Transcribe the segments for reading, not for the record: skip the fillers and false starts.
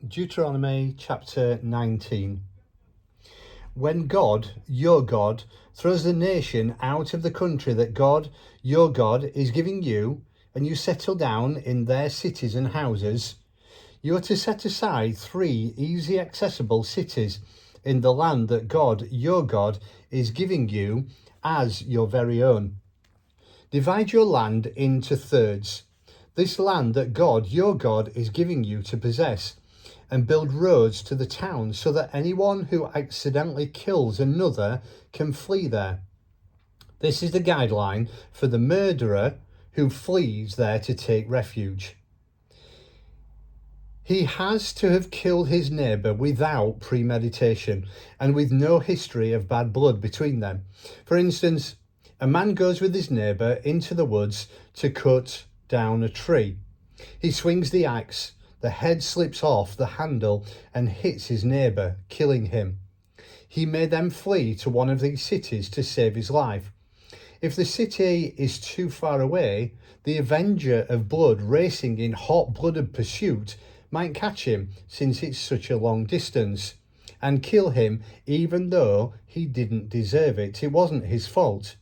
Deuteronomy chapter 19. When God, your God, throws the nation out of the country that God, your God, is giving you, and you settle down in their cities and houses, you are to set aside 3 easy accessible cities in the land that God, your God, is giving you as your very own. Divide your land into thirds, this land that God, your God, is giving you to possess, and build roads to the town so that anyone who accidentally kills another can flee there. This is the guideline for the murderer who flees there to take refuge. He has to have killed his neighbour without premeditation and with no history of bad blood between them. For instance, a man goes with his neighbour into the woods to cut down a tree. He swings the axe, the head slips off the handle and hits his neighbour, killing him. He may then flee to one of these cities to save his life. If the city is too far away, the avenger of blood racing in hot-blooded pursuit might catch him, since it's such a long distance, and kill him even though he didn't deserve it. It wasn't his fault.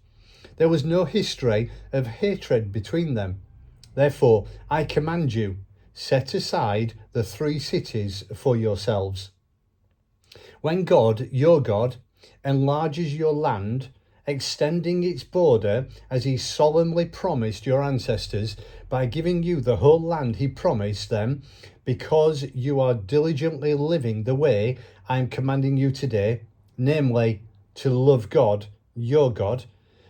There was no history of hatred between them. Therefore, I command you, set aside the 3 cities for yourselves. When God, your God, enlarges your land, extending its border as he solemnly promised your ancestors by giving you the whole land he promised them, because you are diligently living the way I am commanding you today, namely to love God, your God,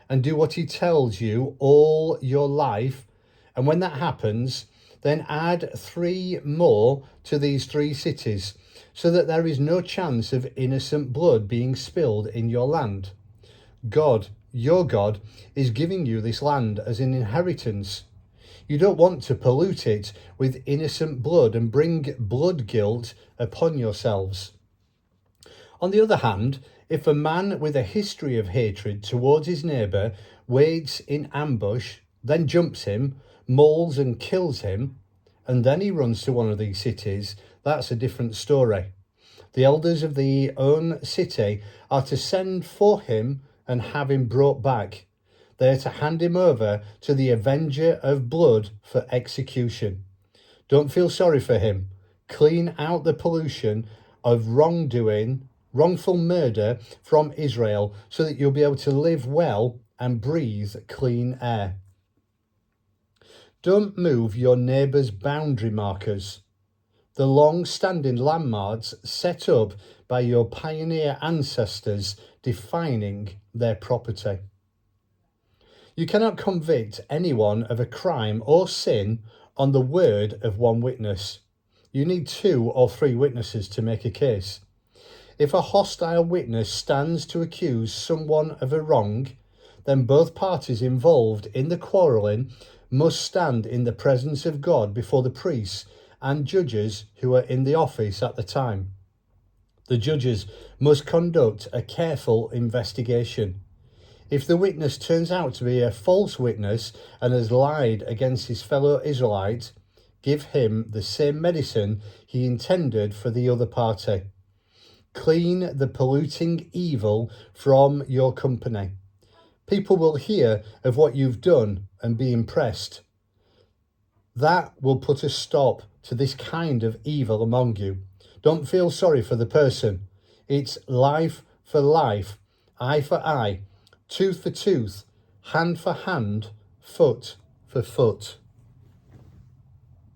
and do what he tells you all your life. And when that happens, then add 3 more to these 3 cities, so that there is no chance of innocent blood being spilled in your land. God, your God, is giving you this land as an inheritance. You don't want to pollute it with innocent blood and bring blood guilt upon yourselves. On the other hand, if a man with a history of hatred towards his neighbour waits in ambush, then jumps him, mauls and kills him, and then he runs to one of these cities, that's a different story. The elders of the own city are to send for him and have him brought back. They are to hand him over to the avenger of blood for execution. Don't feel sorry for him. Clean out the pollution of wrongdoing, wrongful murder from Israel, so that you'll be able to live well and breathe clean air. Don't move your neighbour's boundary markers, the long-standing landmarks set up by your pioneer ancestors defining their property. You cannot convict anyone of a crime or sin on the word of one witness. You need 2 or 3 witnesses to make a case. If a hostile witness stands to accuse someone of a wrong, then both parties involved in the quarrelling must stand in the presence of God before the priests and judges who are in the office at the time. The judges must conduct a careful investigation. If the witness turns out to be a false witness and has lied against his fellow Israelite, give him the same medicine he intended for the other party. Clean the polluting evil from your company. People will hear of what you've done and be impressed. That will put a stop to this kind of evil among you. Don't feel sorry for the person. It's life for life, eye for eye, tooth for tooth, hand for hand, foot for foot.